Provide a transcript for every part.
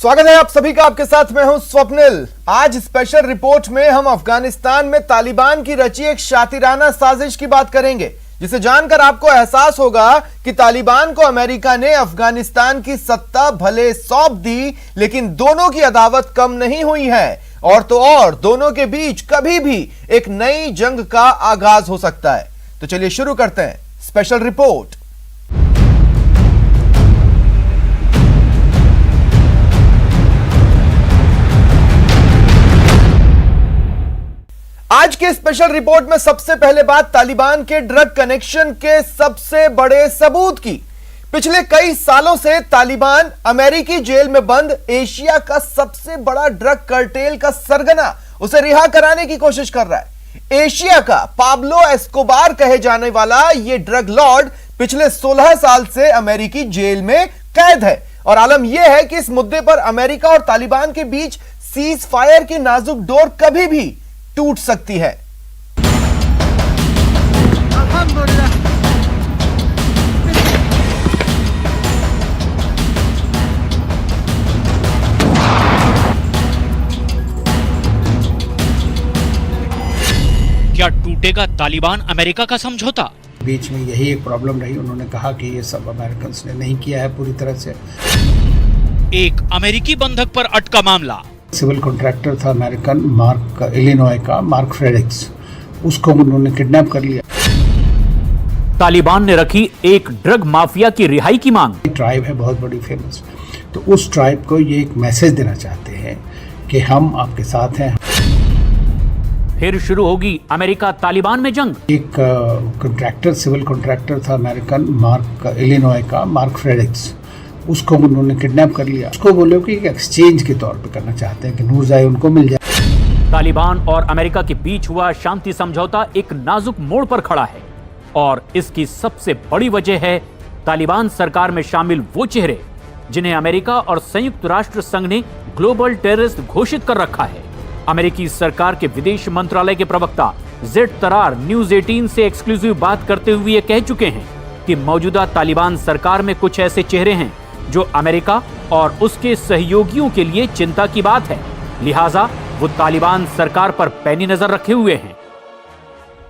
स्वागत है आप सभी का। आपके साथ मैं हूं स्वप्निल। आज स्पेशल रिपोर्ट में हम अफगानिस्तान में तालिबान की रची एक शातिराना साजिश की बात करेंगे, जिसे जानकर आपको एहसास होगा कि तालिबान को अमेरिका ने अफगानिस्तान की सत्ता भले सौंप दी, लेकिन दोनों की अदावत कम नहीं हुई है और तो और दोनों के बीच कभी भी एक नई जंग का आगाज हो सकता है। तो चलिए शुरू करते हैं स्पेशल रिपोर्ट। आज के स्पेशल रिपोर्ट में सबसे पहले बात तालिबान के ड्रग कनेक्शन के सबसे बड़े सबूत की। पिछले कई सालों से तालिबान अमेरिकी जेल में बंद एशिया का सबसे बड़ा ड्रग कार्टेल का सरगना उसे रिहा कराने की कोशिश कर रहा है। एशिया का पाब्लो एस्कोबार कहे जाने वाला यह ड्रग लॉर्ड पिछले 16 साल से अमेरिकी जेल में कैद है और आलम यह है कि इस मुद्दे पर अमेरिका और तालिबान के बीच सीज फायर की नाजुक डोर कभी भी टूट सकती है। क्या टूटेगा तालिबान अमेरिका का समझौता? बीच में यही एक प्रॉब्लम रही। उन्होंने कहा कि ये सब अमेरिकन ने नहीं किया है पूरी तरह से। एक अमेरिकी बंधक पर अटका मामला। सिविल कॉन्ट्रैक्टर था अमेरिकन मार्क इलिनॉय का, मार्क फ्रेडिक्स, उसको उन्होंने किडनैप कर लिया। तालिबान ने रखी एक ड्रग माफिया की रिहाई की मांग। ट्राइब है बहुत बड़ी फेमस, तो उस ट्राइब को ये एक मैसेज देना चाहते हैं कि हम आपके साथ हैं। फिर शुरू होगी अमेरिका तालिबान में जंग। एक कॉन्ट्रैक्टर, सिविल कॉन्ट्रैक्टर था अमेरिकन मार्क इलिनॉय का, मार्क फ्रेडिक्स, उसको उन्होंने किडनैप कर लिया। उसको बोले कि एक एक्सचेंज के तौर पे करना चाहते हैं कि नूरजाई उनको मिल जाए। तालिबान और अमेरिका के बीच हुआ शांति समझौता एक नाजुक मोड़ पर खड़ा है और इसकी सबसे बड़ी वजह है तालिबान सरकार में शामिल वो चेहरे जिन्हें अमेरिका और संयुक्त राष्ट्र संघ ने ग्लोबल टेररिस्ट घोषित कर रखा है। अमेरिकी सरकार के विदेश मंत्रालय के प्रवक्ता जेड तरार न्यूज 18 से एक्सक्लूसिव बात करते हुए ये कह चुके हैं कि मौजूदा तालिबान सरकार में कुछ ऐसे चेहरे हैं जो अमेरिका और उसके सहयोगियों के लिए चिंता की बात है, लिहाजा वो तालिबान सरकार पर पैनी नजर रखे हुए हैं।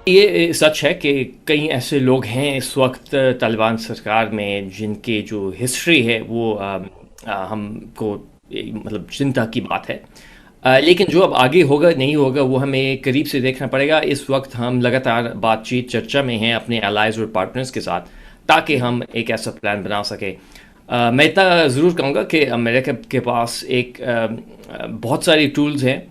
ये सच है कि कई ऐसे लोग हैं इस वक्त तालिबान सरकार में जिनके जो हिस्ट्री है वो हमको मतलब चिंता की बात है, लेकिन जो अब आगे होगा नहीं होगा वो हमें करीब से देखना पड़ेगा। इस वक्त हम लगातार बातचीत चर्चा में हैं अपने एलाइज और पार्टनर्स के साथ ताकि हम एक ऐसा प्लान बना सकें। मैं इतना ज़रूर कहूँगा कि अमेरिका के पास एक बहुत सारी टूल्स हैं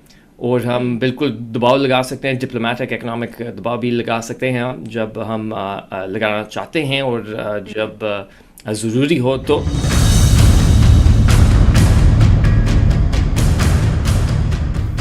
और हम बिल्कुल दबाव लगा सकते हैं, डिप्लोमेटिक इकोनॉमिक दबाव भी लगा सकते हैं हम जब हम लगाना चाहते हैं और जब ज़रूरी हो तो।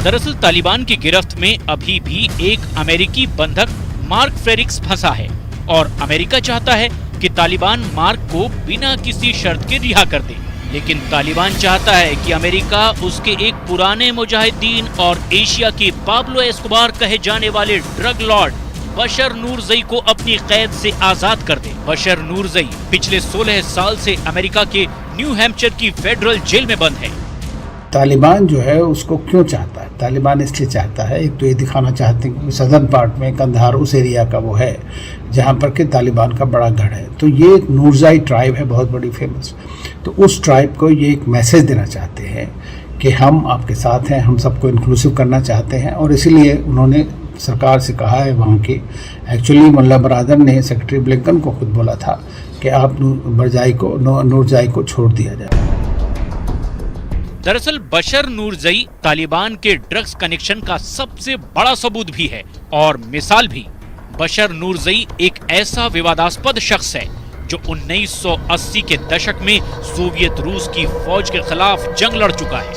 दरअसल तालिबान की गिरफ्त में अभी भी एक अमेरिकी बंधक मार्क फ्रेडिक्स फंसा है और अमेरिका चाहता है कि तालिबान मार्क को बिना किसी शर्त के रिहा कर दे, लेकिन तालिबान चाहता है कि अमेरिका उसके एक पुराने मुजाहिदीन और एशिया के पाब्लो एस्कोबार कहे जाने वाले ड्रग लॉर्ड बशर नूरजई को अपनी कैद से आजाद कर दे। बशर नूरजई पिछले 16 साल से अमेरिका के न्यू हैम्पशर की फेडरल जेल में बंद है। तालिबान जो है उसको क्यों चाहता है? तालिबान इसलिए चाहता है, एक तो ये दिखाना चाहते हैं कि सदर्न पार्ट में कंधार उस एरिया का वो है जहाँ पर कि तालिबान का बड़ा गढ़ है। तो ये एक नूरजाई ट्राइब है बहुत बड़ी फेमस, तो उस ट्राइब को ये एक मैसेज देना चाहते हैं कि हम आपके साथ हैं, हम सबको इंक्लूसिव करना चाहते हैं और इसीलिए उन्होंने सरकार से कहा है वहाँ की। एक्चुअली मुल्ला बरादर ने सेक्रेटरी ब्लिंकन को खुद बोला था कि आप नूरजाई को छोड़ दिया जाए। दरअसल बशर नूरजई तालिबान के ड्रग्स कनेक्शन का सबसे बड़ा सबूत भी है और मिसाल भी। बशर नूरजई एक ऐसा विवादास्पद शख्स है जो 1980 के दशक में सोवियत रूस की फौज के खिलाफ जंग लड़ चुका है।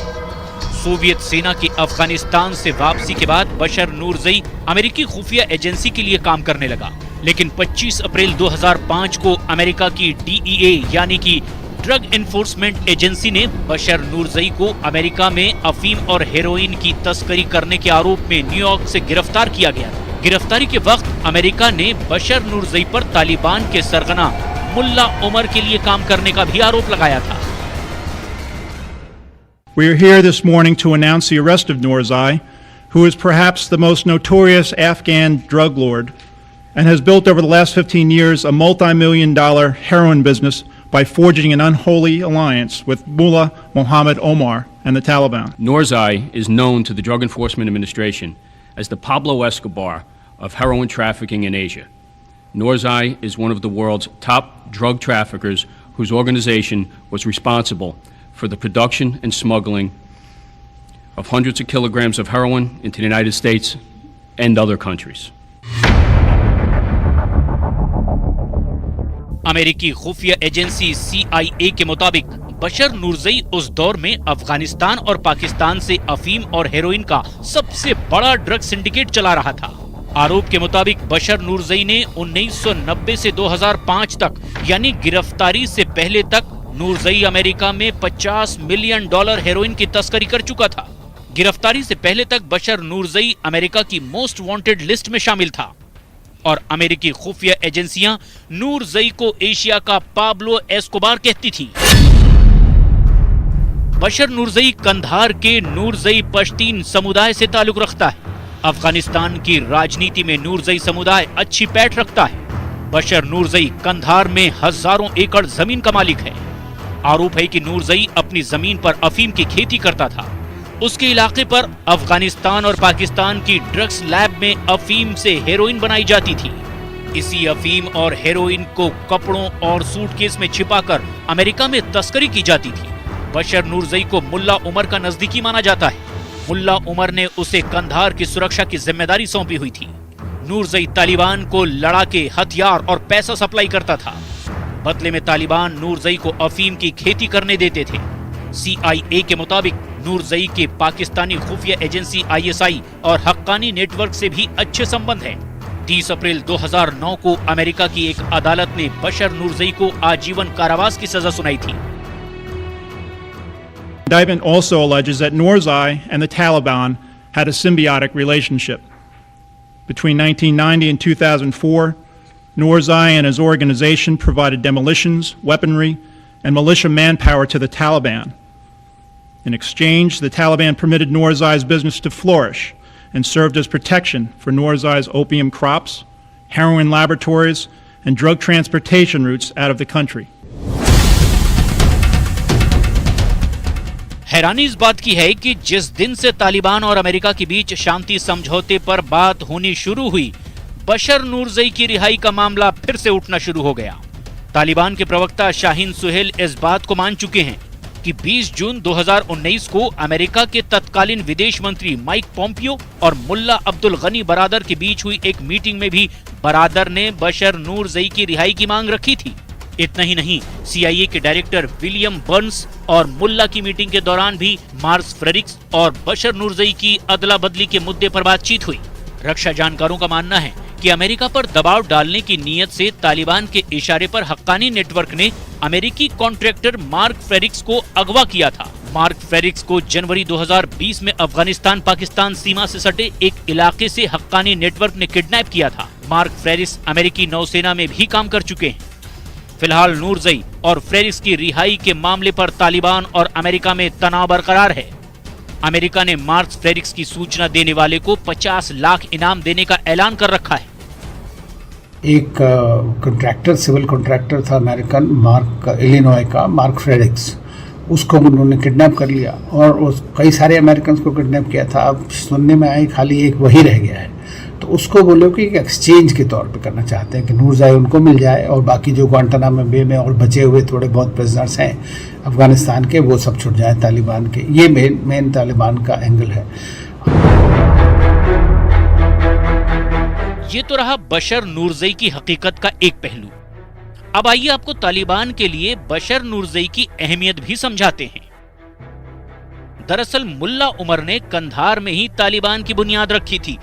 सोवियत सेना की अफगानिस्तान से वापसी के बाद बशर नूरजई अमेरिकी खुफिया एजेंसी के लिए काम करने लगा, लेकिन 25 अप्रैल 2005 को अमेरिका की DEA यानी कि ड्रग एनफोर्समेंट एजेंसी ने बशर नूरजई को अमेरिका में अफीम और हेरोइन की तस्करी करने के आरोप में न्यूयॉर्क से गिरफ्तार किया गया। गिरफ्तारी के वक्त अमेरिका ने बशर नूरजई पर तालिबान के सरगना मुल्ला उमर के लिए काम करने का भी आरोप लगाया था। We are here this morning to announce the arrest of Noorzai, who is perhaps the most notorious Afghan drug lord and has built over the last 15 years a multi-million-dollar heroin business by forging an unholy alliance with Mullah Mohammed Omar and the Taliban. Noorzai is known to the Drug Enforcement Administration as the Pablo Escobar of heroin trafficking in Asia. Noorzai is one of the world's top drug traffickers whose organization was responsible for the production and smuggling of hundreds of kilograms of heroin into the United States and other countries. अमेरिकी खुफिया agency CIA के मुताबिक बशर नूरजई उस दौर में अफगानिस्तान और पाकिस्तान से अफीम और हेरोइन का सबसे बड़ा ड्रग सिंडिकेट चला रहा था। आरोप के मुताबिक बशर नूरजई ने 1990 से 2005 तक यानी गिरफ्तारी से पहले तक नूरजई अमेरिका में $50 मिलियन हेरोइन की तस्करी कर चुका था। गिरफ्तारी से पहले तक बशर नूरजई अमेरिका की मोस्ट वांटेड लिस्ट में शामिल था और अमेरिकी खुफिया एजेंसियां नूरजई को एशिया का पाब्लो एस्कोबार कहती थी। बशर नूरजई कंधार के नूरजई पश्तीन समुदाय से ताल्लुक रखता है। अफगानिस्तान की राजनीति में नूरजई समुदाय अच्छी पैठ रखता है। बशर नूरजई कंधार में हजारों एकड़ जमीन का मालिक है। आरोप है कि नूरजई अपनी जमीन पर अफीम की खेती करता था। उसके इलाके पर अफगानिस्तान और पाकिस्तान की ड्रग्स लैब में अफीम से हेरोइन बनाई जाती थी। इसी अफीम और हेरोइन को कपड़ों और सूटकेस में छिपाकर अमेरिका में तस्करी की जाती थी। बशर नूरजई को मुल्ला उमर का नजदीकी माना जाता है। मुल्ला उमर ने उसे कंधार की सुरक्षा की जिम्मेदारी सौंपी हुई थी। नूरजई तालिबान को लड़ाके, हथियार और पैसा सप्लाई करता था। बदले में तालिबान नूरजई को अफीम की खेती करने देते थे। CIA के मुताबिक नूरजई के पाकिस्तानी खुफिया एजेंसी ISI और हक्कानी नेटवर्क से भी अच्छे संबंध हैं। 30 अप्रैल 2009 को अमेरिका की एक अदालत ने बशर नूरजई को आजीवन कारावास की सजा सुनाई थी। Indictment also alleges that Noorzai and the Taliban had a symbiotic relationship. Between 1990 and 2004, Noorzai and his organization provided demolitions, weaponry, and militia manpower to the Taliban. In exchange, the Taliban permitted Noorzai's business to flourish and served as protection for Noorzai's opium crops, heroin laboratories, and drug transportation routes out of the country. हैरानी इस बात की है कि जिस दिन से तालिबान और अमेरिका के बीच शांति समझौते पर बात होनी शुरू हुई, बशर नूरजई की रिहाई का मामला फिर से उठना शुरू हो गया। तालिबान के प्रवक्ता शाहीन सुहेल इस बात को मान चुके हैं कि 20 जून 2019 को अमेरिका के तत्कालीन विदेश मंत्री माइक पोम्पियो और मुल्ला अब्दुल गनी बरादर के बीच हुई एक मीटिंग में भी बरादर ने बशर नूरजई की रिहाई की मांग रखी थी। इतना ही नहीं, CIA के डायरेक्टर विलियम बर्न्स और मुल्ला की मीटिंग के दौरान भी मार्स फ्रेरिक्स और बशर नूरजई की अदला बदली के मुद्दे पर बातचीत हुई। रक्षा जानकारों का मानना है कि अमेरिका पर दबाव डालने की नीयत से तालिबान के इशारे पर हक्कानी नेटवर्क ने अमेरिकी कॉन्ट्रैक्टर मार्क फ्रेरिक्स को अगवा किया था। मार्क फ्रेरिक्स को जनवरी 2020 में अफगानिस्तान पाकिस्तान सीमा से सटे एक इलाके से हक्कानी नेटवर्क ने किडनैप किया था। मार्क फ्रेरिक्स अमेरिकी नौसेना में भी काम कर चुके हैं। फिलहाल नूरजई और फ्रेरिक्स की रिहाई के मामले पर तालिबान और अमेरिका में तनाव बरकरार है। अमेरिका ने मार्क फ्रेरिक्स की सूचना देने वाले को 50 लाख इनाम देने का ऐलान कर रखा है। एक कॉन्ट्रैक्टर, सिविल कॉन्ट्रैक्टर था अमेरिकन, इलिनॉय का मार्क फ्रेरिक्स, उसको उन्होंने किडनैप कर लिया और उस कई सारे अमेरिकन को किडनैप किया था। अब सुनने में आई खाली एक वही रह गया है, तो उसको बोलो कि एक एक्सचेंज के तौर पे करना चाहते हैं कि नूरजई उनको मिल जाए और बाकी जो ग्वांटानामो बे में और बचे हुए थोड़े बहुत प्रिजनर्स हैं अफगानिस्तान के, वो सब छुट जाए तालिबान के। ये मेन तालिबान का एंगल है। ये तो रहा बशर नूरजई की हकीकत का एक पहलू। अब आइए आपको तालिबान के लिए बशर नूरजई की अहमियत भी समझाते हैं। दरअसल मुल्ला उमर ने कंधार में ही तालिबान की बुनियाद रखी थी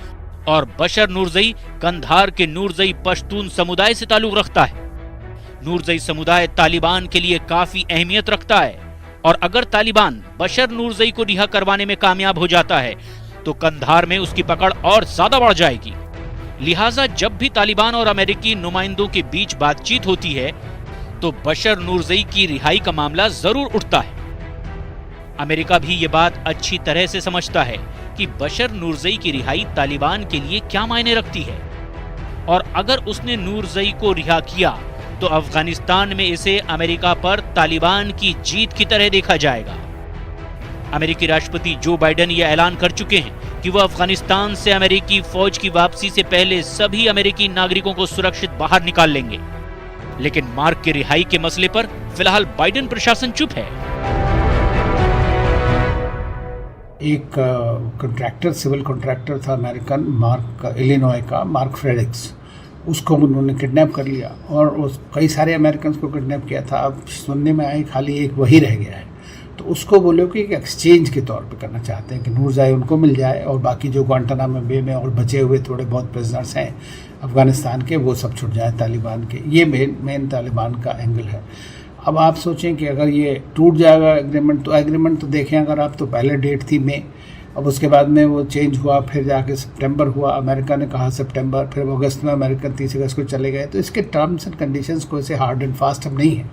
और बशर नूरजई कंधार के नूरजई पश्तून समुदाय से ताल्लुक रखता है। नूरजई समुदाय तालिबान के लिए काफी अहमियत रखता है और अगर तालिबान बशर नूरजई को रिहा करवाने में कामयाब हो जाता है तो कंधार में उसकी पकड़ और ज्यादा बढ़ जाएगी। लिहाजा जब भी तालिबान और अमेरिकी नुमाइंदों के बीच बातचीत होती है तो बशर नूरजई की रिहाई का मामला जरूर उठता है। अमेरिका भी ये बात अच्छी तरह से समझता है कि बशर नूरजई की रिहाई तालिबान के लिए क्या मायने रखती है, और अगर उसने नूरजई को रिहा किया तो अफगानिस्तान में इसे अमेरिका पर तालिबान की जीत की तरह देखा जाएगा। अमेरिकी राष्ट्रपति जो बाइडेन यह ऐलान कर चुके हैं कि वह अफगानिस्तान से अमेरिकी फौज की वापसी से पहले सभी अमेरिकी नागरिकों को सुरक्षित बाहर निकाल लेंगे। लेकिन मार्क की रिहाई के मसले पर फिलहाल बाइडेन प्रशासन चुप है। एक कॉन्ट्रैक्टर, सिविल कॉन्ट्रैक्टर था अमेरिकन, मार्क, इलिनॉय का मार्क फ्रेडिक्स, उसको उन्होंने किडनैप कर लिया और उस कई सारे अमेरिकन को किडनैप किया था। अब सुनने में आई खाली एक वही रह गया है, तो उसको बोलो कि एक एक्सचेंज के तौर पे करना चाहते हैं कि नूरजई उनको मिल जाए और बाकी जो ग्वांटानामो बे में और बचे हुए थोड़े बहुत प्रिजनर्स हैं अफगानिस्तान के, वो सब छुट जाए तालिबान के। ये मेन तालिबान का एंगल है। अब आप सोचें कि अगर ये टूट जाएगा एग्रीमेंट तो देखें, अगर आप तो पहले डेट थी मई, अब उसके बाद में वो चेंज हुआ, फिर जाके सितंबर हुआ, अमेरिका ने कहा सितंबर, फिर अगस्त में अमेरिकन 30 अगस्त को चले गए। तो इसके टर्म्स एंड कंडीशंस को ऐसे हार्ड एंड फास्ट अब नहीं है।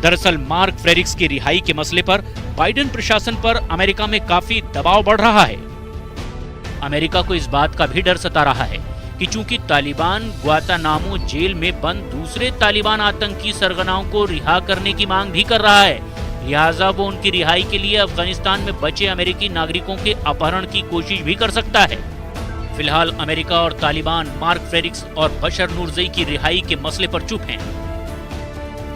दरअसल मार्क फ्रेडिक्स की रिहाई के मसले पर बाइडेन प्रशासन पर अमेरिका में काफी दबाव बढ़ रहा है। अमेरिका को इस बात का भी डर सता रहा है कि चूंकि तालिबान ग्वांतानामो जेल में बंद दूसरे तालिबान आतंकी सरगनाओं को रिहा करने की मांग भी कर रहा है, लिहाजा वो उनकी रिहाई के लिए अफगानिस्तान में बचे अमेरिकी नागरिकों के अपहरण की कोशिश भी कर सकता है। फिलहाल अमेरिका और तालिबान मार्क फ्रेडिक्स और बशर नूरजई की रिहाई के मसले पर चुप हैं।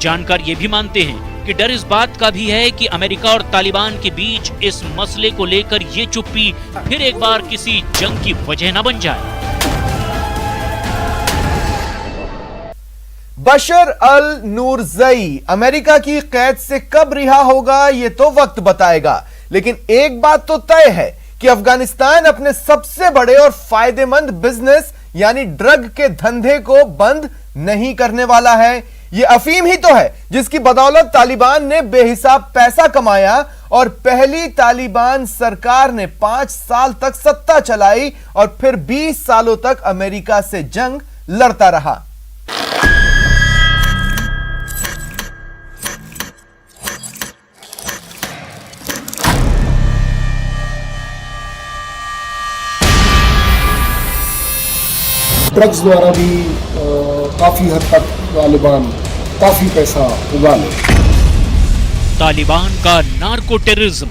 जानकार ये भी मानते हैं कि डर इस बात का भी है कि अमेरिका और तालिबान के बीच इस मसले को लेकर ये चुप्पी फिर एक बार किसी जंग की वजह न बन जाए। बशर अल नूरजई अमेरिका की कैद से कब रिहा होगा ये तो वक्त बताएगा, लेकिन एक बात तो तय है कि अफगानिस्तान अपने सबसे बड़े और फायदेमंद बिजनेस यानी ड्रग के धंधे को बंद नहीं करने वाला है। यह अफीम ही तो है जिसकी बदौलत तालिबान ने बेहिसाब पैसा कमाया और पहली तालिबान सरकार ने 5 साल तक सत्ता चलाई और फिर 20 सालों तक अमेरिका से जंग लड़ता रहा। ड्रग्स द्वारा भी काफी हद तक तालिबान काफी पैसा उगा ले। तालिबान का नार्को टेररिज्म,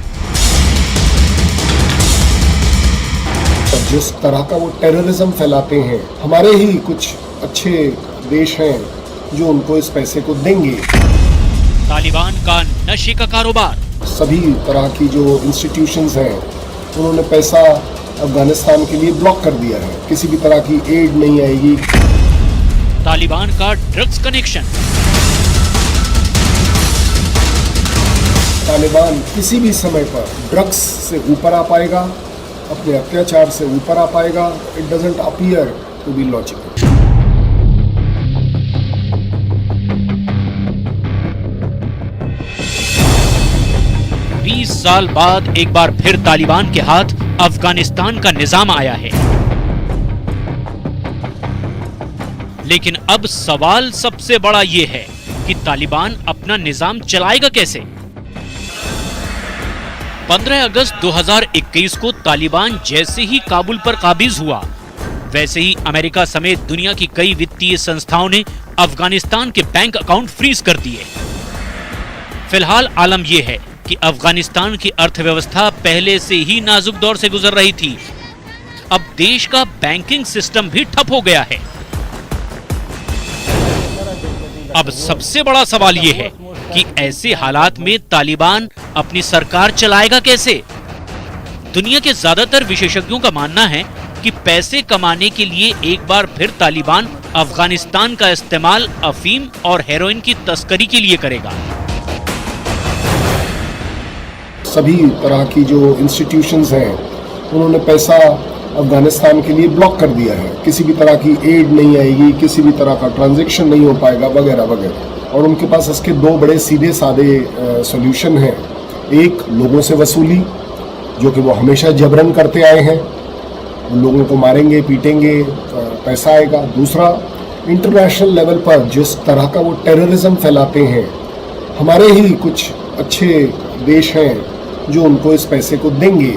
जिस तरह का वो टेररिज्म फैलाते हैं, हमारे ही कुछ अच्छे देश हैं जो उनको इस पैसे को देंगे। तालिबान का नशे का कारोबार, सभी तरह की जो इंस्टीट्यूशंस हैं उन्होंने पैसा अफगानिस्तान के लिए ब्लॉक कर दिया है, किसी भी तरह की एड नहीं आएगी। तालिबान का ड्रग्स कनेक्शन, तालिबान किसी भी समय पर ड्रग्स से ऊपर आ पाएगा, अपने अत्याचार से ऊपर आ पाएगा। It doesn't appear to be logical. 20 साल बाद एक बार फिर तालिबान के हाथ अफगानिस्तान का निजाम आया है, लेकिन अब सवाल सबसे बड़ा ये है कि तालिबान अपना निजाम चलाएगा कैसे। 15 अगस्त 2021 को तालिबान जैसे ही काबुल पर काबिज हुआ, वैसे ही अमेरिका समेत दुनिया की कई वित्तीय संस्थाओं ने अफगानिस्तान के बैंक अकाउंट फ्रीज कर दिए। फिलहाल आलम यह है कि अफगानिस्तान की अर्थव्यवस्था पहले से ही नाजुक दौर से गुजर रही थी। अब देश का बैंकिंग सिस्टम भी ठप हो गया है। अब सबसे बड़ा सवाल यह है कि ऐसे हालात में तालिबान अपनी सरकार चलाएगा कैसे। दुनिया के ज्यादातर विशेषज्ञों का मानना है कि पैसे कमाने के लिए एक बार फिर तालिबान अफगानिस्तान का इस्तेमाल अफीम और हेरोइन की तस्करी के लिए करेगा। सभी तरह की जो इंस्टीट्यूशंस हैं उन्होंने पैसा अफगानिस्तान के लिए ब्लॉक कर दिया है, किसी भी तरह की एड नहीं आएगी, किसी भी तरह का ट्रांजैक्शन नहीं हो पाएगा वगैरह वगैरह। और उनके पास इसके दो बड़े सीधे साधे सॉल्यूशन हैं। एक, लोगों से वसूली, जो कि वो हमेशा जबरन करते आए हैं, लोगों को मारेंगे पीटेंगे पैसा आएगा। दूसरा, इंटरनेशनल लेवल पर जिस तरह का वो टेररिज्म फैलाते हैं, हमारे ही कुछ अच्छे देश हैं जो उनको इस पैसे को देंगे।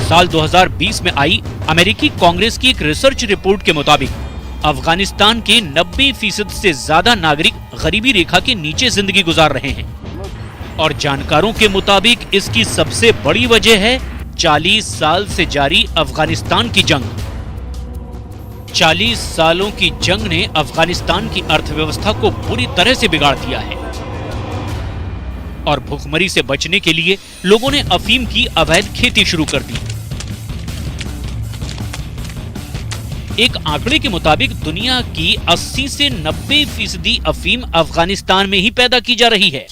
साल 2020 में आई अमेरिकी कांग्रेस की एक रिसर्च रिपोर्ट के मुताबिक अफगानिस्तान के 90% से ज्यादा नागरिक गरीबी रेखा के नीचे जिंदगी गुजार रहे हैं और जानकारों के मुताबिक इसकी सबसे बड़ी वजह है 40 साल से जारी अफगानिस्तान की जंग। 40 सालों की जंग ने अफगानिस्तान की अर्थव्यवस्था को पूरी तरह से बिगाड़ दिया है और भूखमरी से बचने के लिए लोगों ने अफीम की अवैध खेती शुरू कर दी। एक आंकड़े के मुताबिक दुनिया की 80 से 90% अफीम अफगानिस्तान में ही पैदा की जा रही है।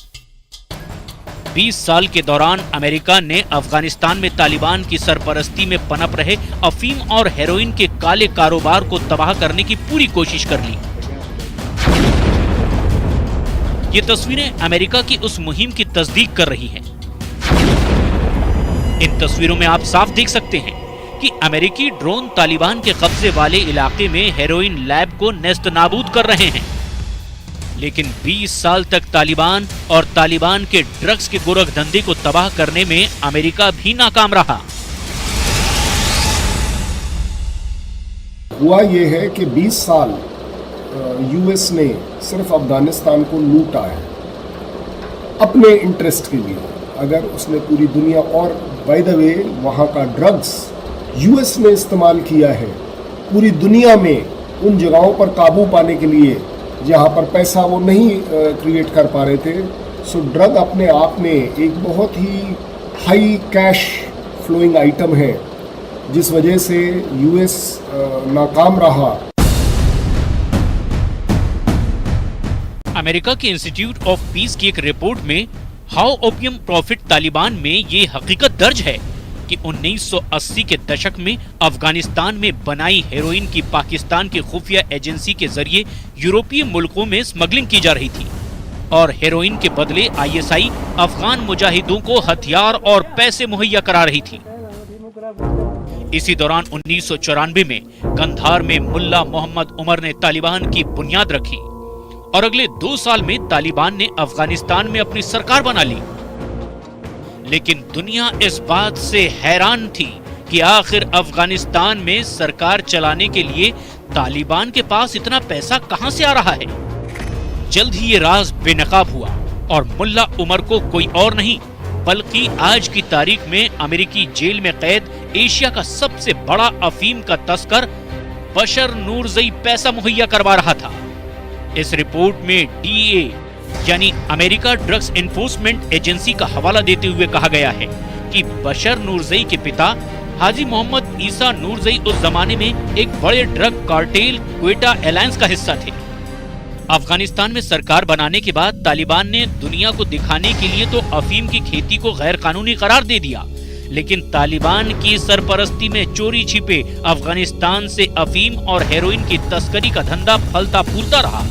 20 साल के दौरान अमेरिका ने अफगानिस्तान में तालिबान की सरपरस्ती में पनप रहे अफीम और हेरोइन के काले कारोबार को तबाह करने की पूरी कोशिश कर ली। ये तस्वीरें अमेरिका की उस मुहिम की तस्दीक कर रही हैं। इन तस्वीरों में आप साफ देख सकते हैं कि अमेरिकी ड्रोन तालिबान के कब्जे वाले इलाके में हेरोइन लैब को नेस्त नाबूद कर रहे हैं, लेकिन 20 साल तक तालिबान और तालिबान के ड्रग्स के गोरख धंधे को तबाह करने में अमेरिका भी नाकाम रहा। हुआ ये है कि 20 साल यूएस ने सिर्फ अफगानिस्तान को लूटा है अपने इंटरेस्ट के लिए। अगर उसने पूरी दुनिया, और बाय द वे वहाँ का ड्रग्स यूएस ने इस्तेमाल किया है पूरी दुनिया में उन जगहों पर काबू पाने के लिए जहाँ पर पैसा वो नहीं क्रिएट कर पा रहे थे। सो ड्रग अपने आप में एक बहुत ही हाई कैश फ्लोइंग आइटम है, जिस वजह से यूएस नाकाम रहा। अमेरिका के इंस्टीट्यूट ऑफ पीस की एक रिपोर्ट में हाउ ओपियम प्रॉफिट तालिबान में ये हकीकत दर्ज है कि 1980 के दशक में अफगानिस्तान में बनाई हेरोइन की पाकिस्तान की खुफिया एजेंसी के जरिए यूरोपीय मुल्कों में स्मगलिंग की जा रही थी और हेरोइन के बदले आईएसआई अफगान मुजाहिदों को हथियार और पैसे मुहैया करा रही थी। इसी दौरान 1994 में कंधार में मुल्ला मोहम्मद उमर ने तालिबान की बुनियाद रखी और अगले 2 साल में तालिबान ने अफगानिस्तान में अपनी सरकार बना ली। लेकिन दुनिया इस बात से हैरान थी कि आखिर अफगानिस्तान में सरकार चलाने के लिए तालिबान के पास इतना पैसा कहां से आ रहा है। जल्द ही ये राज बेनकाब हुआ और मुल्ला उमर को कोई और नहीं बल्कि आज की तारीख में अमेरिकी जेल में कैद एशिया का सबसे बड़ा अफीम का तस्कर बशर नूरजई पैसा मुहैया करवा रहा था। इस रिपोर्ट में डीए यानी अमेरिका ड्रग्स एनफोर्समेंट एजेंसी का हवाला देते हुए कहा गया है कि बशर नूरजई के पिता हाजी मोहम्मद ईसा नूरजई उस जमाने में एक बड़े ड्रग कार्टेल क्वेटा अलायंस का हिस्सा थे। अफगानिस्तान में सरकार बनाने के बाद तालिबान ने दुनिया को दिखाने के लिए तो अफीम की खेती को गैर कानूनी करार दे दिया, लेकिन तालिबान की सरपरस्ती में चोरी छिपे अफगानिस्तान से अफीम और हेरोइन की तस्करी का धंधा फलता फूलता रहा।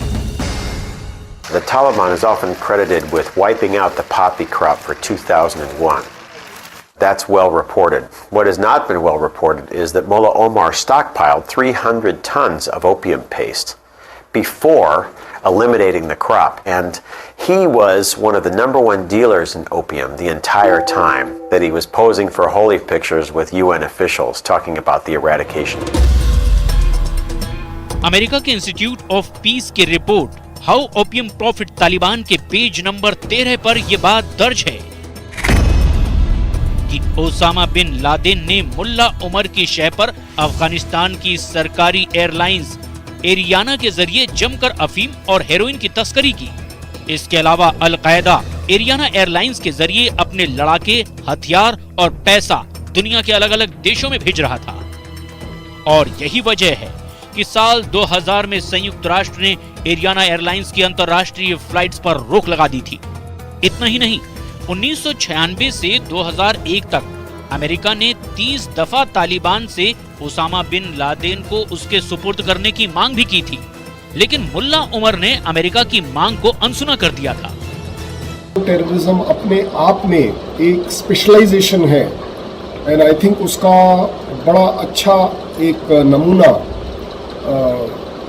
The Taliban is often credited with wiping out the poppy crop for 2001. That's well reported. What has not been well reported is that Mullah Omar stockpiled 300 tons of opium paste before eliminating the crop, and he was one of the #1 dealers in opium the entire time that he was posing for holy pictures with UN officials talking about the eradication. America के institute of peace की report how opium profit Taliban के page number 13 पर यह बात दर्ज है कि Osama bin Laden ने मुल्ला उमर की शय पर अफगानिस्तान की सरकारी एयरलाइंस एरियाना के जरिए जमकर अफीम और हेरोइन की तस्करी की। इसके अलावा अल-कायदा एरियाना एयरलाइंस के जरिए अपने लड़ाके, हथियार और पैसा दुनिया के अलग अलग देशों में भेज रहा था। और यही वजह है कि साल 2000 में संयुक्त राष्ट्र ने एरियाना एयरलाइंस की अंतर्राष्ट्रीय फ्लाइट्स पर रोक लगा दी थी। इतना ही नहीं, 1996 से 2001 तक अमेरिका ने 30 दफा तालिबान से ओसामा बिन लादेन को उसके सुपुर्द करने की मांग भी की थी, लेकिन मुल्ला उमर ने अमेरिका की मांग को अनसुना कर दिया था। टेररिज्म अपने आप में एक स्पेशलाइजेशन है एंड आई थिंक उसका बड़ा अच्छा एक नमूना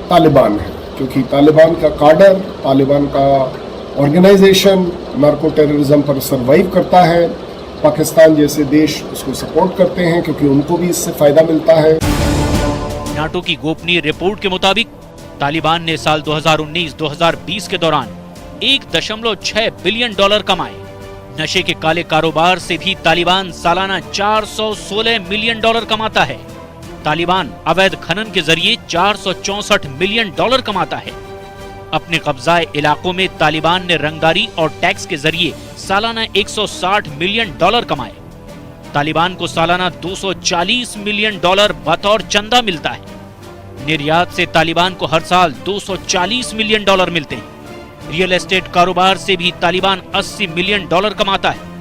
तालिबान है, क्योंकि तालिबान का काडर, तालिबान का ऑर्गेनाइजेशन नार्को टेररिज्म पर सर्वाइव करता है। पाकिस्तान जैसे देश उसको सपोर्ट करते हैं क्योंकि उनको भी इससे फायदा मिलता है। नाटो की गोपनीय रिपोर्ट के मुताबिक तालिबान ने साल 2019-2020 के दौरान 1.6 बिलियन डॉलर कमाए। नशे के काले कारोबार से भी तालिबान सालाना 416 मिलियन डॉलर कमाता है। तालिबान अवैध खनन के जरिए 464 मिलियन डॉलर कमाता है। अपने कब्जाए इलाकों में तालिबान ने रंगदारी और टैक्स के जरिए सालाना 160 मिलियन डॉलर कमाए। तालिबान को सालाना 240 मिलियन डॉलर बतौर चंदा मिलता है। निर्यात से तालिबान को हर साल 240 मिलियन डॉलर मिलते हैं। रियल एस्टेट कारोबार से भी तालिबान 80 मिलियन डॉलर कमाता है।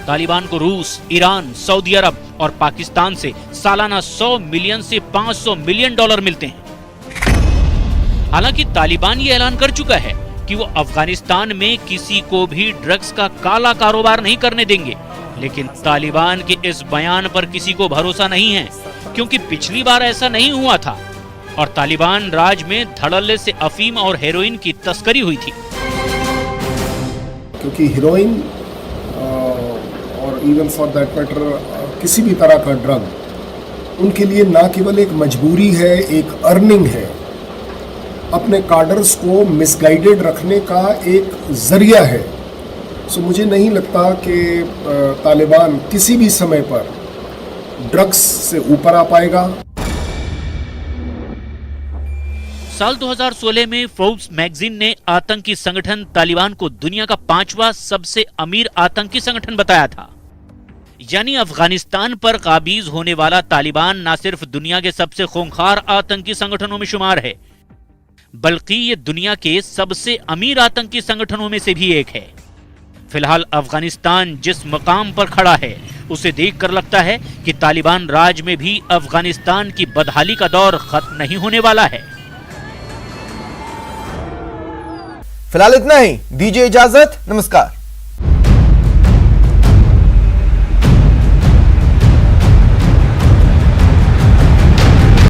तालिबान को रूस, ईरान, सऊदी अरब और पाकिस्तान से सालाना 100 मिलियन से 500 मिलियन डॉलर मिलते हैं। हालांकि तालिबान ये ऐलान कर चुका है कि वो अफगानिस्तान में किसी को भी ड्रग्स का काला कारोबार नहीं करने देंगे, लेकिन तालिबान के इस बयान पर किसी को भरोसा नहीं है, क्योंकि पिछली बार ऐसा नहीं हुआ था और तालिबान राज में धड़ल्ले से अफीम और हेरोइन की तस्करी हुई थी। क्योंकि हेरोइन और इवन फॉर दैट मैटर किसी भी तरह का ड्रग उनके लिए ना केवल एक मजबूरी है, एक अर्निंग है, अपने कार्डर्स को मिसगाइडेड रखने का एक जरिया है। सो मुझे नहीं लगता कि तालिबान किसी भी समय पर ड्रग्स से ऊपर आ पाएगा। साल 2016 में फोर्ब्स मैगजीन ने आतंकी संगठन तालिबान को दुनिया का 5वां सबसे अमीर आतंकी संगठन बताया था। यानी अफगानिस्तान पर काबिज होने वाला तालिबान न सिर्फ दुनिया के सबसे खूंखार आतंकी संगठनों में शुमार है, बल्कि ये दुनिया के सबसे अमीर आतंकी संगठनों में से भी एक है। फिलहाल अफगानिस्तान जिस मकाम पर खड़ा है, उसे देखकर लगता है कि तालिबान राज में भी अफगानिस्तान की बदहाली का दौर खत्म नहीं होने वाला है। फिलहाल इतना ही, दीजिए इजाजत, नमस्कार।